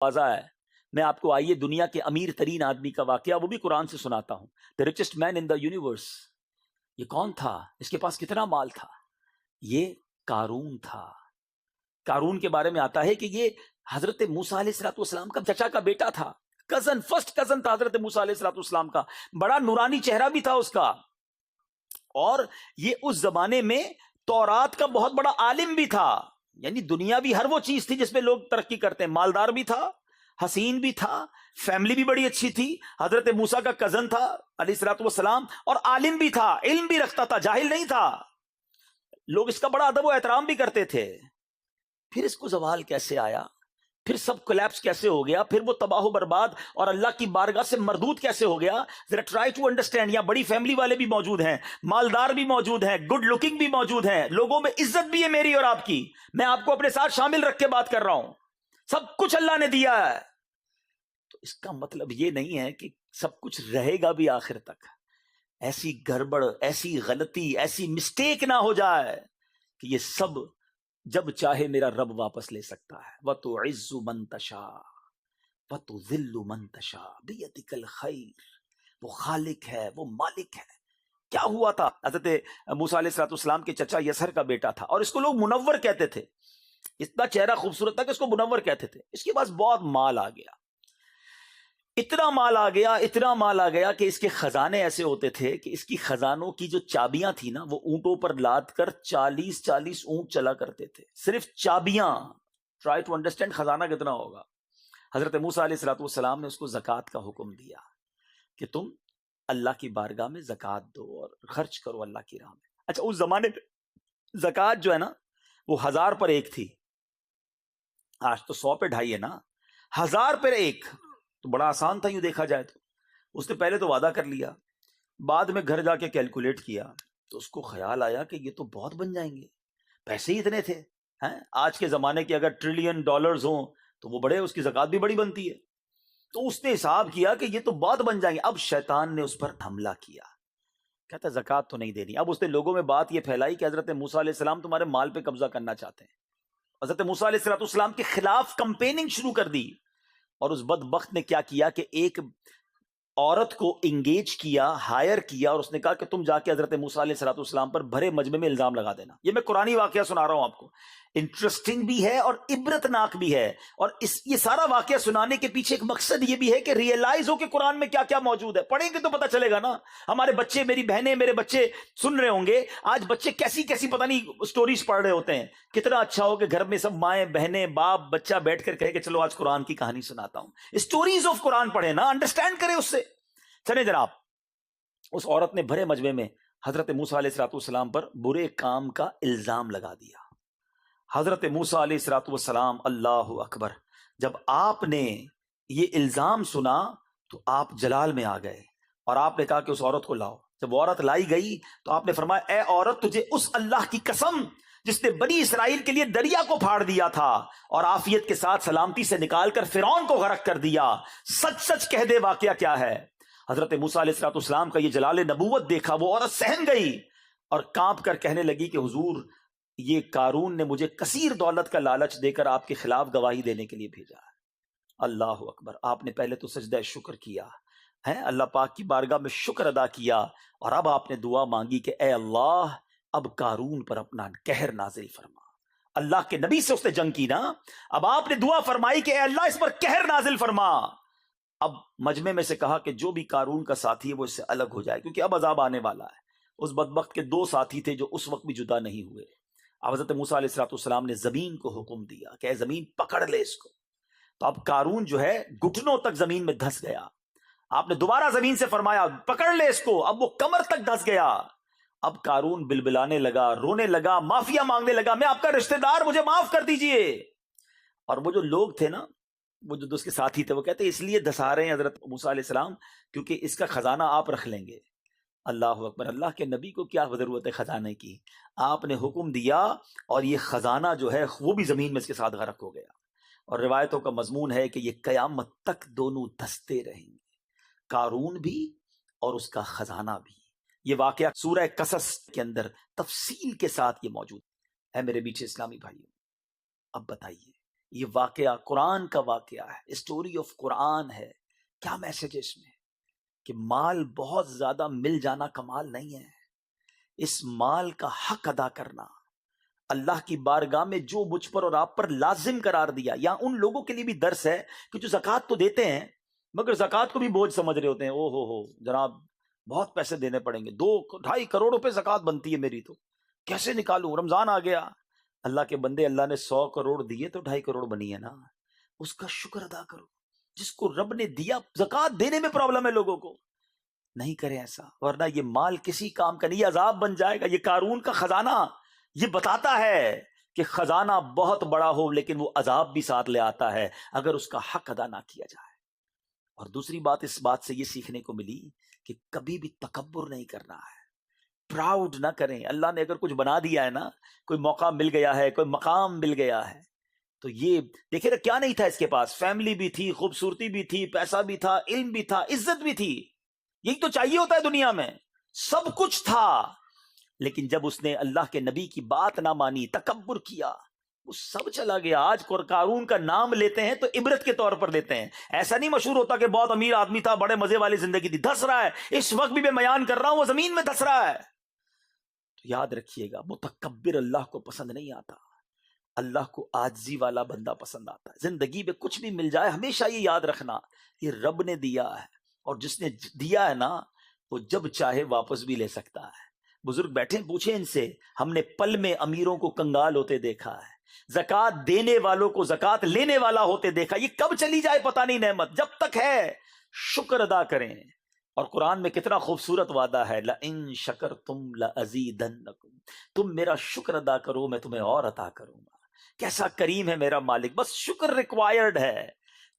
واضح ہے. میں آپ کو آئیے دنیا کے امیر ترین آدمی کا واقعہ وہ بھی قرآن سے سناتا ہوں. The richest man in the universe. یہ کون تھا؟ اس کے پاس کتنا مال تھا؟ یہ قارون تھا. قارون کے بارے میں آتا ہے کہ یہ حضرت موسیٰ علیہ السلام کا چچا کا بیٹا تھا. کزن، فرسٹ کزن تھا حضرت موسیٰ علیہ السلام کا. بڑا نورانی چہرہ بھی تھا اس کا. اور یہ اس زمانے میں تورات کا بہت بڑا عالم بھی تھا. یعنی دنیاوی ہر وہ چیز تھی جس پہ لوگ ترقی کرتے ہیں. مالدار بھی تھا، حسین بھی تھا، فیملی بھی بڑی اچھی تھی. حضرت موسیٰ کا کزن تھا علیہ السلام، اور عالم بھی تھا، علم بھی رکھتا تھا، جاہل نہیں تھا. لوگ اس کا بڑا ادب و احترام بھی کرتے تھے. پھر اس کو زوال کیسے آیا؟ پھر سب کولیپس کیسے ہو گیا؟ پھر وہ تباہ و برباد اور اللہ کی بارگاہ سے مردود کیسے ہو گیا؟ ذرا ٹرائی ٹو انڈرسٹینڈ. یہاں بڑی فیملی والے بھی موجود ہیں، مالدار بھی موجود ہیں، گڈ لکنگ بھی موجود ہیں، لوگوں میں عزت بھی ہے میری اور آپ کی. میں آپ کو اپنے ساتھ شامل رکھ کے بات کر رہا ہوں. سب کچھ اللہ نے دیا ہے. تو اس کا مطلب یہ نہیں ہے کہ سب کچھ رہے گا بھی آخر تک. ایسی گڑبڑ، ایسی غلطی، ایسی مسٹیک نہ ہو جائے کہ یہ سب جب چاہے میرا رب واپس لے سکتا ہے. وَتُعِزُّ مَن تَشَاءُ وَتُذِلُّ مَن تَشَاءُ بِيَدِكَ الْخَيْرُ. وہ خالق ہے، وہ مالک ہے. کیا ہوا تھا؟ حضرت موسیٰ علیہ السلام کے چچا یسر کا بیٹا تھا، اور اس کو لوگ منور کہتے تھے. اتنا چہرہ خوبصورت تھا کہ اس کو منور کہتے تھے. اس کے پاس بہت مال آ گیا. اتنا مال آ گیا، اتنا مال آ گیا کہ اس کے خزانے ایسے ہوتے تھے کہ اس کی خزانوں کی جو چابیاں تھی نا، وہ اونٹوں پر لاد کر 40 اونٹ چلا کرتے تھے. صرف چابیاں. ٹرائی ٹو انڈرسٹینڈ خزانہ کتنا ہوگا. حضرت موسیٰ علیہ السلام نے اس کو زکوٰۃ کا حکم دیا کہ تم اللہ کی بارگاہ میں زکوٰۃ دو اور خرچ کرو اللہ کی راہ میں. اچھا، اس زمانے میں زکوٰۃ جو ہے نا وہ 1000 پر ایک تھی. آج تو 100 پہ 2.5 ہے نا. 1000 پر ایک تو بڑا آسان تھا یوں دیکھا جائے تو. اس نے پہلے تو وعدہ کر لیا، بعد میں گھر جا کے کیلکولیٹ کیا تو اس کو خیال آیا کہ یہ تو بہت بن جائیں گے. پیسے ہی اتنے تھے. آج کے زمانے کے اگر ٹریلین ڈالرز ہوں تو وہ بڑے، اس کی زکوٰۃ بھی بڑی بنتی ہے. تو اس نے حساب کیا کہ یہ تو بہت بن جائیں گے. اب شیطان نے اس پر حملہ کیا. کہتا زکوٰۃ تو نہیں دینی. اب اس نے لوگوں میں بات یہ پھیلائی کہ حضرت موسیٰ علیہ السلام تمہارے مال پہ قبضہ کرنا چاہتے ہیں. حضرت موسیٰ علیہ السلام کے خلاف کمپیننگ شروع کر دی. اور اس بدبخت نے کیا کیا کہ ایک عورت کو انگیج کیا، ہائر کیا، اور اس نے کہا کہ تم جا کے حضرت موسیٰ علیہ السلام پر بھرے مجمع میں الزام لگا دینا. یہ میں قرآنی واقعہ سنا رہا ہوں آپ کو. انٹرسٹنگ بھی ہے اور عبرتناک بھی ہے. اور یہ سارا واقعہ سنانے کے پیچھے ایک مقصد یہ بھی ہے کہ ریئلائز ہو کہ قرآن میں کیا کیا موجود ہے. پڑھیں گے تو پتہ چلے گا نا. ہمارے بچے، میری بہنیں، میرے بچے سن رہے ہوں گے. آج بچے کیسی کیسی پتہ نہیں سٹوریز پڑھ رہے ہوتے ہیں. کتنا اچھا ہو کہ گھر میں سب مائیں، بہنیں، باپ، بچہ بیٹھ کر کہے کہ چلو آج قرآن کی کہانی سناتا ہوں. اسٹوریز آف قرآن پڑھیں نا، انڈرسٹینڈ کریں اس سے. چلیں جناب، اس عورت نے بھرے مجمع میں حضرت موسیٰ علیہ السلام پر برے کام کا الزام لگا دیا. حضرت موسیٰ علیہ السلام، اللہ اکبر، جب آپ نے یہ الزام سنا تو آپ جلال میں آ گئے اور آپ نے کہا کہ اس عورت کو لاؤ. جب وہ عورت لائی گئی تو آپ نے فرمایا اے عورت، تجھے اس اللہ کی قسم جس نے بنی اسرائیل کے لیے دریا کو پھاڑ دیا تھا اور عافیت کے ساتھ سلامتی سے نکال کر فرعون کو غرق کر دیا، سچ سچ کہہ دے واقعہ کیا ہے. حضرت موسیٰ علیہ السلام کا یہ جلال نبوت دیکھا. وہ عورت سہم گئی اور کانپ کر کہنے لگی کہ حضور، یہ قارون نے مجھے کثیر دولت کا لالچ دے کر آپ کے خلاف گواہی دینے کے لیے بھیجا ہے. اللہ اکبر. آپ نے پہلے تو سجدہ شکر کیا ہے، اللہ پاک کی بارگاہ میں شکر ادا کیا، اور اب آپ نے دعا مانگی کہ اے اللہ، اب قارون پر اپنا قہر نازل فرما. اللہ کے نبی سے اس نے جنگ کی نا. اب آپ نے دعا فرمائی کہ اے اللہ اس پر قہر نازل فرما. اب مجمع میں سے کہا کہ جو بھی قارون کا ساتھی ہے وہ اس سے الگ ہو جائے، کیونکہ اب عذاب آنے والا ہے. اس بدبخت کے 2 ساتھی تھے جو اس وقت بھی جدا نہیں ہوئے. اب حضرت موسیٰ علیہ السلام نے زمین کو حکم دیا کہ اے زمین پکڑ لے اس کو. تو اب قارون جو ہے گھٹنوں تک زمین میں دھس گیا. آپ نے دوبارہ زمین سے فرمایا پکڑ لے اس کو. اب وہ کمر تک دھس گیا. اب قارون بلبلانے لگا، رونے لگا، معافیا مانگنے لگا، میں آپ کا رشتہ دار، مجھے معاف کر دیجئے. اور وہ جو لوگ تھے نا، وہ جو اس کے ساتھی تھے، وہ کہتے ہیں اس لیے دھسا رہے ہیں حضرت موسیٰ علیہ السلام کیونکہ اس کا خزانہ آپ رکھ لیں گے. اللہ اکبر. اللہ کے نبی کو کیا ضرورت ہے خزانے کی؟ آپ نے حکم دیا اور یہ خزانہ جو ہے وہ بھی زمین میں اس کے ساتھ غرق ہو گیا. اور روایتوں کا مضمون ہے کہ یہ قیامت تک دونوں دھستے رہیں گے، قارون بھی اور اس کا خزانہ بھی. یہ واقعہ سورہ قصص کے اندر تفصیل کے ساتھ یہ موجود ہے. میرے میٹھے اسلامی بھائیوں، اب بتائیے یہ واقعہ قرآن کا واقعہ ہے، اسٹوری آف قرآن ہے. کیا میسج ہے اس میں؟ کہ مال بہت زیادہ مل جانا کمال نہیں ہے. اس مال کا حق ادا کرنا اللہ کی بارگاہ میں جو مجھ پر اور آپ پر لازم قرار دیا. یا ان لوگوں کے لیے بھی درس ہے کہ جو زکوٰۃ تو دیتے ہیں مگر زکوٰۃ کو بھی بوجھ سمجھ رہے ہوتے ہیں. او ہو جناب بہت پیسے دینے پڑیں گے، 2-2.5 کروڑ روپے زکوٰۃ بنتی ہے میری، تو کیسے نکالوں؟ رمضان آ گیا. اللہ کے بندے، اللہ نے 100 کروڑ دیے تو 2.5 کروڑ بنی ہے نا، اس کا شکر ادا کرو. جس کو رب نے دیا، زکوٰۃ دینے میں پرابلم ہے لوگوں کو. نہیں کریں ایسا، ورنہ یہ مال کسی کام کا نہیں، یہ عذاب بن جائے گا. یہ قارون کا خزانہ یہ بتاتا ہے کہ خزانہ بہت بڑا ہو لیکن وہ عذاب بھی ساتھ لے آتا ہے اگر اس کا حق ادا نہ کیا جائے. اور دوسری بات اس بات سے یہ سیکھنے کو ملی کہ کبھی بھی تکبر نہیں کرنا ہے، پراؤڈ نہ کریں. اللہ نے اگر کچھ بنا دیا ہے نا، کوئی موقع مل گیا ہے، کوئی مقام مل گیا ہے، تو یہ دیکھیں نا، کیا نہیں تھا اس کے پاس؟ فیملی بھی تھی، خوبصورتی بھی تھی، پیسہ بھی تھا، علم بھی تھا، عزت بھی تھی. یہی تو چاہیے ہوتا ہے دنیا میں، سب کچھ تھا. لیکن جب اس نے اللہ کے نبی کی بات نہ مانی، تکبر کیا، وہ سب چلا گیا. آج قارون کا نام لیتے ہیں تو عبرت کے طور پر لیتے ہیں. ایسا نہیں مشہور ہوتا کہ بہت امیر آدمی تھا، بڑے مزے والی زندگی تھی. دھس رہا ہے اس وقت بھی، میں بیان کر رہا ہوں، وہ زمین میں دھس رہا ہے. تو یاد رکھیے گا، متکبر اللہ کو پسند نہیں آتا. اللہ کو عاجزی والا بندہ پسند آتا ہے. زندگی میں کچھ بھی مل جائے، ہمیشہ یہ یاد رکھنا یہ رب نے دیا ہے، اور جس نے دیا ہے نا وہ جب چاہے واپس بھی لے سکتا ہے. بزرگ بیٹھے، پوچھیں ان سے، ہم نے پل میں امیروں کو کنگال ہوتے دیکھا ہے، زکوٰۃ دینے والوں کو زکوٰۃ لینے والا ہوتے دیکھا. یہ کب چلی جائے پتہ نہیں نعمت، جب تک ہے شکر ادا کریں. اور قرآن میں کتنا خوبصورت وعدہ ہے، لَإِن شَكَرْتُمْ لَأَزِيدَنَّكُمْ، تم میرا شکر ادا کرو میں تمہیں اور عطا کروں گا. کیسا کریم ہے میرا مالک، بس شکر ریکوائرڈ ہے.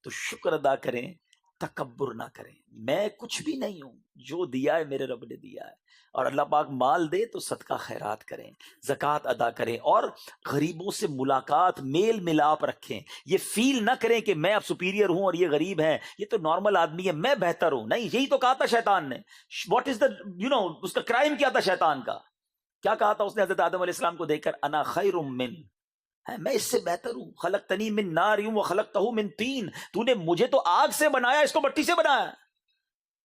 تو شکر ادا کریں، تکبر نہ کریں. میں کچھ بھی نہیں ہوں، جو دیا ہے میرے رب نے دیا ہے. اور اللہ پاک مال دے تو صدقہ خیرات کریں، زکوٰۃ ادا کریں، اور غریبوں سے ملاقات، میل ملاپ رکھیں. یہ فیل نہ کریں کہ میں اب سپیریئر ہوں اور یہ غریب ہیں، یہ تو نارمل آدمی ہے، میں بہتر ہوں. نہیں، یہی تو کہا تھا شیطان نے. واٹ از دا اس کا کرائم کیا تھا شیطان کا؟ کیا کہا تھا اس نے حضرت آدم علیہ السلام کو دیکھ کر؟ انا خیر من، میں اس سے بہتر ہوں. خلقتنی من نار وخلقتہ من طین، تو نے مجھے تو آگ سے بنایا، اس کو مٹی سے بنایا.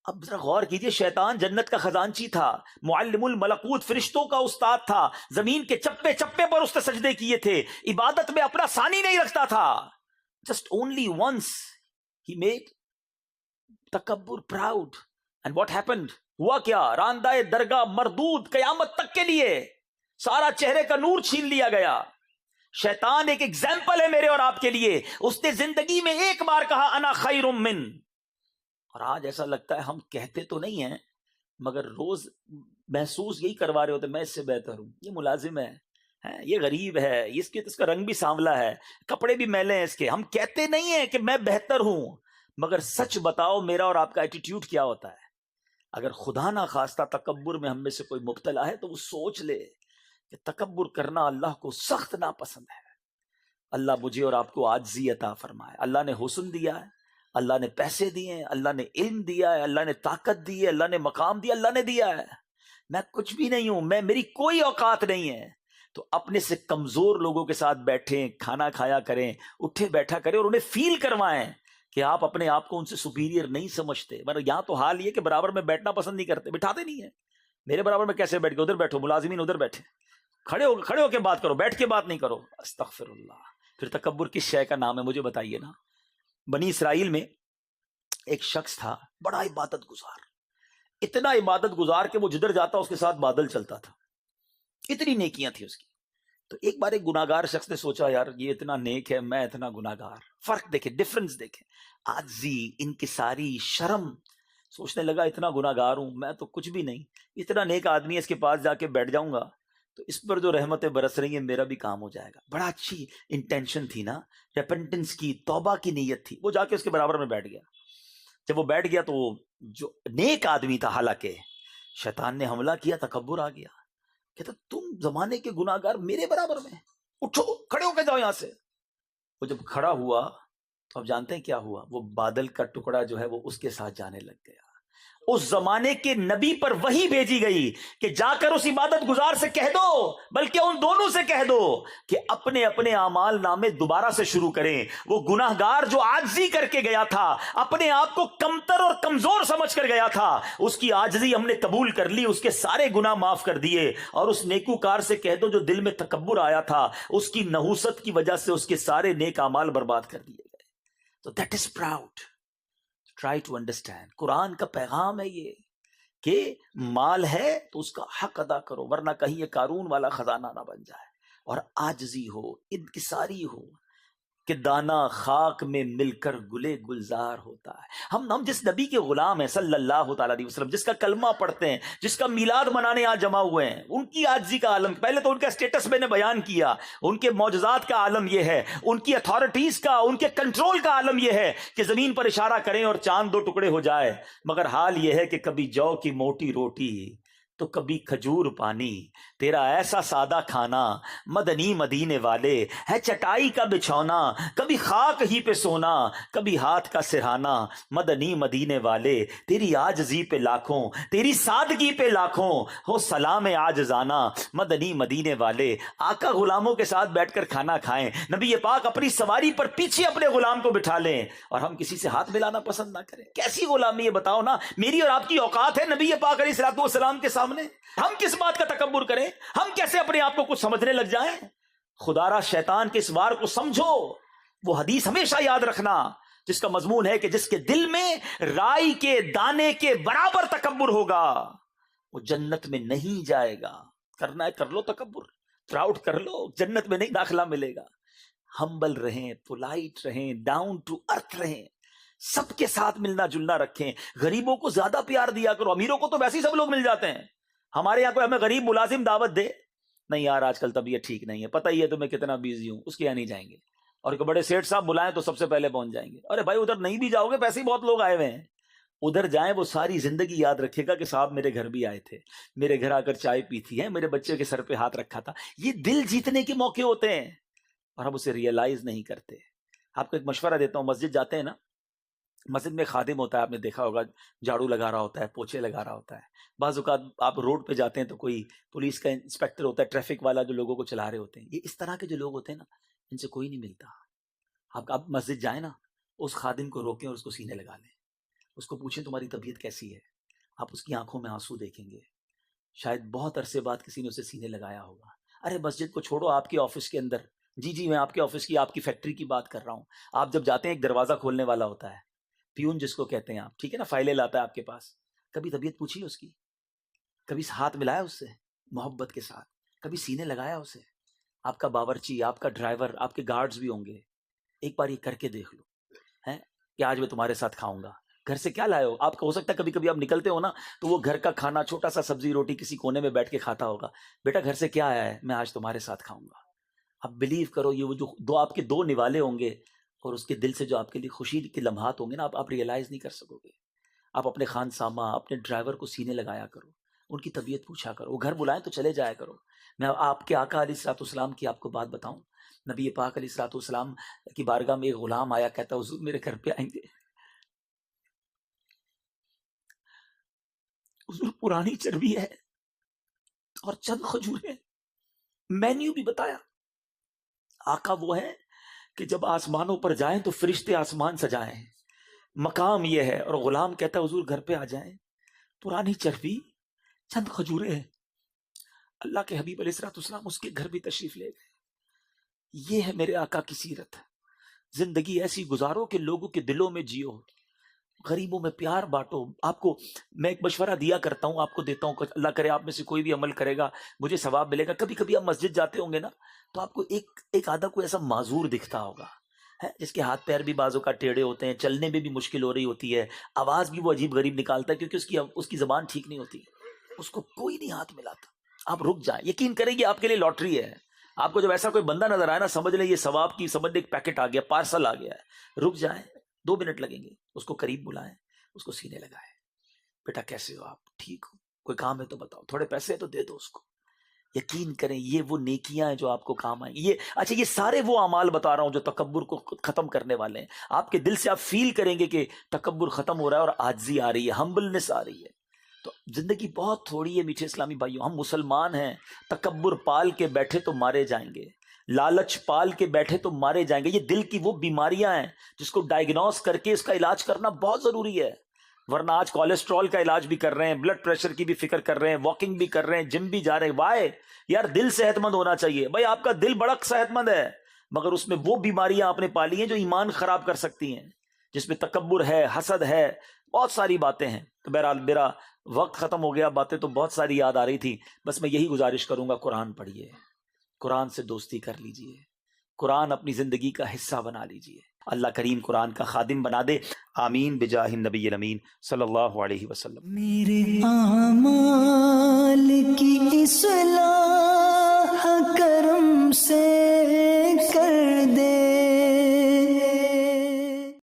اب ذرا غور کیجئے، شیطان جنت کا خزانچی تھا، معلم الملکوت، فرشتوں کا استاد تھا، زمین کے چپے چپے پر اس نے سجدے کیے تھے، عبادت میں اپنا ثانی نہیں رکھتا تھا. جسٹ اونلی ونس ہی میڈ تکبر، پراؤڈ. اینڈ واٹ ہیپنڈ، ہوا کیا؟ راندہ درگاہ مردود، قیامت تک کے لیے سارا چہرے کا نور چھین لیا گیا. شیطان ایک ایگزامپل ہے میرے اور آپ کے لیے. اس نے زندگی میں ایک بار کہا انا خیر من. اور آج ایسا لگتا ہے ہم کہتے تو نہیں ہیں مگر روز محسوس یہی کروا رہے ہوتے، میں اس سے بہتر ہوں، یہ ملازم ہے، یہ غریب ہے، اس کا رنگ بھی سانولا ہے، کپڑے بھی میلے ہیں اس کے. ہم کہتے نہیں ہیں کہ میں بہتر ہوں، مگر سچ بتاؤ میرا اور آپ کا ایٹیٹیوڈ کیا ہوتا ہے؟ اگر خدا نہ خواستہ تکبر میں ہم میں سے کوئی مبتلا ہے تو وہ سوچ لے کہ تکبر کرنا اللہ کو سخت ناپسند ہے. اللہ مجھے اور آپ کو عاجزی عطا فرمائے. اللہ نے حسن دیا ہے، اللہ نے پیسے دیے ہیں، اللہ نے علم دیا ہے، اللہ نے طاقت دی ہے، اللہ نے مقام دیا، اللہ نے دیا ہے. میں کچھ بھی نہیں ہوں، میری کوئی اوقات نہیں ہے. تو اپنے سے کمزور لوگوں کے ساتھ بیٹھیں، کھانا کھایا کریں، اٹھے بیٹھا کریں، اور انہیں فیل کروائیں کہ آپ اپنے آپ کو ان سے سپیریئر نہیں سمجھتے. مگر یہاں تو حال یہ کہ برابر میں بیٹھنا پسند نہیں کرتے، بٹھاتے نہیں ہیں. میرے برابر میں کیسے بیٹھ کے؟ ادھر بیٹھو، ملازمین ادھر بیٹھے، کھڑے ہو کے بات کرو، بیٹھ کے بات نہیں کرو. استغفر اللہ. پھر تکبر کس شے کا نام ہے مجھے بتائیے نا. بنی اسرائیل میں ایک شخص تھا بڑا عبادت گزار، اتنا عبادت گزار کہ وہ جدھر جاتا اس کے ساتھ بادل چلتا تھا، اتنی نیکیاں تھی اس کی. تو ایک بار ایک گناہگار شخص نے سوچا یار یہ اتنا نیک ہے، میں اتنا گناہگار. فرق دیکھیں، ڈفرنس دیکھیں، عاجزی، انکساری، شرم. سوچنے لگا اتنا گناہگار ہوں، میں تو کچھ بھی نہیں، اتنا نیک آدمی ہے، اس کے پاس جا کے بیٹھ جاؤں گا تو اس پر جو رحمتیں برس رہی ہیں میرا بھی کام ہو جائے گا. بڑا اچھی انٹینشن تھی نا، ریپنٹنس کی، توبہ کی نیت تھی. وہ جا کے اس کے برابر میں بیٹھ گیا. جب وہ بیٹھ گیا تو جو نیک آدمی تھا، حالانکہ شیطان نے حملہ کیا، تکبر آ گیا. کہتا تم زمانے کے گناہگار میرے برابر میں، اٹھو، کھڑے ہو کے جاؤ یہاں سے. وہ جب کھڑا ہوا تو اب جانتے ہیں کیا ہوا؟ وہ بادل کا ٹکڑا جو ہے وہ اس کے ساتھ جانے لگ گیا. اس زمانے کے نبی پر وحی بھیجی گئی کہ جا کر اس عبادت گزار سے کہہ دو، بلکہ ان دونوں سے کہہ دو کہ اپنے اپنے اعمال نامے دوبارہ سے شروع کریں۔ وہ گناہگار جو عاجزی کر کے گیا تھا، اپنے آپ کو کمتر اور کمزور سمجھ کر گیا تھا، اس کی عاجزی ہم نے قبول کر لی، اس کے سارے گناہ معاف کر دیے۔ اور اس نیکوکار سے کہہ دو جو دل میں تکبر آیا تھا، اس کی نحوست کی وجہ سے اس کے سارے نیک اعمال برباد کر دیے گئے۔ تو that is proud. Try to understand, Quran کا پیغام ہے یہ کہ مال ہے تو اس کا حق ادا کرو، ورنہ کہیں یہ قارون والا خزانہ نہ بن جائے۔ اور عاجزی ہو، انکساری ہو کہ دانا خاک میں مل کر گلے گلزار ہوتا ہے۔ ہم جس نبی کے غلام ہیں صلی اللہ تعالیٰ علیہ وسلم، جس کا کلمہ پڑھتے ہیں، جس کا میلاد منانے آج جمع ہوئے ہیں، ان کی عاجزی کا عالم، پہلے تو ان کا سٹیٹس میں نے بیان کیا، ان کے معجزات کا عالم یہ ہے، ان کی اتھارٹیز کا، ان کے کنٹرول کا عالم یہ ہے کہ زمین پر اشارہ کریں اور چاند دو ٹکڑے ہو جائے، مگر حال یہ ہے کہ کبھی جو کی موٹی روٹی تو کبھی کھجور پانی، تیرا ایسا سادہ کھانا مدنی مدینے والے، ہے چٹائی کا بچھونا کبھی خاک ہی پہ سونا، کبھی ہاتھ کا سرہانا مدنی مدینے والے، تیری عاجزی پہ لاکھوں، تیری سادگی پہ لاکھوں، ہو سلام عاجزانہ مدنی مدینے والے۔ آقا غلاموں کے ساتھ بیٹھ کر کھانا کھائیں، نبی پاک اپنی سواری پر پیچھے اپنے غلام کو بٹھا لیں، اور ہم کسی سے ہاتھ ملانا پسند نہ کریں۔ کیسی غلامی ہے بتاؤ نا؟ میری اور آپ کی اوقات ہے نبی پاک علیہ الصلوۃ والسلام کے سامنے؟ ہم کس بات کا تکبر کریں؟ ہم کیسے اپنے آپ کو کچھ سمجھنے لگ جائیں؟ خدا را شیطان کے اس وار کو سمجھو۔ وہ حدیث ہمیشہ یاد رکھنا جس کا مضمون ہے کہ جس کے دل میں رائی کے دانے کے برابر تکبر ہوگا وہ جنت میں نہیں جائے گا۔ کرنا ہے کر لو تکبر، پراؤڈ کر لو، جنت میں نہیں داخلہ ملے گا۔ ہمبل رہیں، پولائٹ رہیں، ڈاؤن ٹو ارتھ رہیں، سب کے ساتھ ملنا جلنا رکھیں، غریبوں کو زیادہ پیار دیا کرو۔ امیروں کو تو ویسے ہی سب لوگ مل جاتے ہیں، ہمارے یہاں کوئی ہمیں غریب ملازم دعوت دے، نہیں یار آج کل طبیعت ٹھیک نہیں ہے، پتہ ہی ہے تمہیں کتنا بیزی ہوں، اس کے یہاں نہیں جائیں گے۔ اور کہ بڑے سیٹ صاحب بلائیں تو سب سے پہلے پہنچ جائیں گے۔ ارے بھائی ادھر نہیں بھی جاؤ گے، پیسے ہی بہت لوگ آئے ہوئے ہیں، ادھر جائیں، وہ ساری زندگی یاد رکھے گا کہ صاحب میرے گھر بھی آئے تھے، میرے گھر آ کر چائے پی تھی ہے، میرے بچے کے سر پہ ہاتھ رکھا تھا۔ یہ دل جیتنے کے موقع ہوتے ہیں اور ہم اسے ریئلائز نہیں کرتے۔ آپ کو ایک مشورہ دیتا ہوں، مسجد جاتے ہیں نا، مسجد میں خادم ہوتا ہے، آپ نے دیکھا ہوگا، جھاڑو لگا رہا ہوتا ہے، پوچھے لگا رہا ہوتا ہے۔ بعض اوقات آپ روڈ پہ جاتے ہیں تو کوئی پولیس کا انسپیکٹر ہوتا ہے، ٹریفک والا جو لوگوں کو چلا رہے ہوتے ہیں۔ یہ اس طرح کے جو لوگ ہوتے ہیں نا، ان سے کوئی نہیں ملتا۔ آپ مسجد جائیں نا، اس خادم کو روکیں اور اس کو سینے لگا لیں، اس کو پوچھیں تمہاری طبیعت کیسی ہے، آپ اس کی آنکھوں میں آنسو دیکھیں گے، شاید بہت عرصے بعد کسی نے اسے سینے لگایا ہوگا۔ ارے مسجد کو چھوڑو، آپ کے آفس کے اندر، جی میں آپ کے آفس کی، آپ کی فیکٹری کی بات کر رہا ہوں، آپ جب جاتے ہیں ایک دروازہ کھولنے والا ہوتا ہے، پیون جس کو کہتے ہیں آپ، ٹھیک ہے نا، فائلیں لاتا ہے آپ کے پاس، کبھی طبیعت پوچھی اس کی؟ کبھی ہاتھ ملایا اس سے محبت کے ساتھ؟ کبھی سینے لگایا اسے؟ آپ کا باورچی، آپ کا ڈرائیور، آپ کے گارڈز بھی ہوں گے، ایک بار یہ کر کے دیکھ لو ہیں کہ آج میں تمہارے ساتھ کھاؤں گا۔ گھر سے کیا لائے ہو؟ آپ کو ہو سکتا ہے کبھی کبھی آپ نکلتے ہو نا تو وہ گھر کا کھانا، چھوٹا سا سبزی روٹی کسی کونے میں بیٹھ کے کھاتا ہوگا، بیٹا گھر سے کیا آیا ہے، میں آج تمہارے ساتھ کھاؤں گا۔ آپ بلیو کرو، یہ وہ جو دو آپ کے دو نوالے ہوں گے اور اس کے دل سے جو آپ کے لیے خوشی کے لمحات ہوں گے نا، آپ ریئلائز نہیں کر سکو گے۔ آپ اپنے خان سامہ، اپنے ڈرائیور کو سینے لگایا کرو، ان کی طبیعت پوچھا کرو، وہ گھر بلائیں تو چلے جایا کرو۔ میں آپ کے آقا علیہ الصلوۃ والسلام کی آپ کو بات بتاؤں، نبی پاک علیہ الصلوۃ والسلام کی بارگاہ میں ایک غلام آیا، کہتا حضور میرے گھر پہ آئیں گے؟ حضور پرانی چربی ہے اور چند کھجوریں، مینیو بھی بتایا۔ آقا وہ ہے کہ جب آسمانوں پر جائیں تو فرشتے آسمان سجائیں، مقام یہ ہے، اور غلام کہتا ہے حضور گھر پہ آ جائیں، پرانی چربی، چند کھجوریں۔ اللہ کے حبیب علیہ الصلوۃ والسلام اس کے گھر بھی تشریف لے گئے۔ یہ ہے میرے آقا کی سیرت۔ زندگی ایسی گزارو کہ لوگوں کے دلوں میں جیو، غریبوں میں پیار بانٹو۔ آپ کو میں ایک مشورہ دیا کرتا ہوں، آپ کو دیتا ہوں، اللہ کرے آپ میں سے کوئی بھی عمل کرے گا مجھے ثواب ملے گا۔ کبھی کبھی آپ مسجد جاتے ہوں گے نا تو آپ کو ایک آدھا کوئی ایسا معذور دکھتا ہوگا ہے، جس کے ہاتھ پیر بھی بازو کا ٹیڑھے ہوتے ہیں، چلنے میں بھی مشکل ہو رہی ہوتی ہے، آواز بھی وہ عجیب غریب نکالتا ہے کیونکہ اس کی زبان ٹھیک نہیں ہوتی، اس کو کوئی نہیں ہاتھ ملاتا۔ آپ رک جائیں، یقین کریں گے آپ کے لیے لاٹری ہے۔ آپ کو جب ایسا کوئی بندہ نظر آئے نا، سمجھ لیں یہ ثواب کی، سمجھ لیں ایک پیکٹ آ گیا، پارسل آ گیا ہے۔ رک جائیں، 2 منٹ لگیں گے، اس کو قریب بلائیں، اس کو سینے لگائے، بیٹا کیسے ہو آپ؟ ٹھیک ہو؟ کوئی کام ہے تو بتاؤ، تھوڑے پیسے تو دے دو اس کو۔ یقین کریں یہ وہ نیکیاں ہیں جو آپ کو کام آئیں. یہ سارے وہ اعمال بتا رہا ہوں جو تکبر کو ختم کرنے والے ہیں. آپ کے دل سے آپ فیل کریں گے کہ تکبر ختم ہو رہا ہے اور عاجزی آ رہی ہے, ہمبلنس آ رہی ہے. تو زندگی بہت تھوڑی ہے میٹھے اسلامی بھائیوں. ہم مسلمان ہیں, تکبر پال کے بیٹھے تو مارے جائیں گے, لالچ پال کے بیٹھے تو مارے جائیں گے. یہ دل کی وہ بیماریاں ہیں جس کو ڈائگنوز کر کے اس کا علاج کرنا بہت ضروری ہے. ورنہ آج کولیسٹرول کا علاج بھی کر رہے ہیں, بلڈ پریشر کی بھی فکر کر رہے ہیں, واکنگ بھی کر رہے ہیں, جم بھی جا رہے ہیں. وائے یار, دل صحت مند ہونا چاہیے. بھائی آپ کا دل بڑا صحت مند ہے, مگر اس میں وہ بیماریاں آپ نے پالی ہیں جو ایمان خراب کر سکتی ہیں, جس میں تکبر ہے, حسد ہے, بہت ساری باتیں ہیں. تو بہرحال میرا وقت ختم ہو گیا, باتیں تو بہت ساری یاد آ رہی تھی. بس میں یہی گزارش کروں گا, قرآن پڑھیے, قرآن سے دوستی کر لیجئے, قرآن اپنی زندگی کا حصہ بنا لیجئے. اللہ کریم قرآن کا خادم بنا دے. آمین بجاہ النبی الامین صلی اللہ علیہ وسلم. میرے اعمال کی اصلاح کرم سے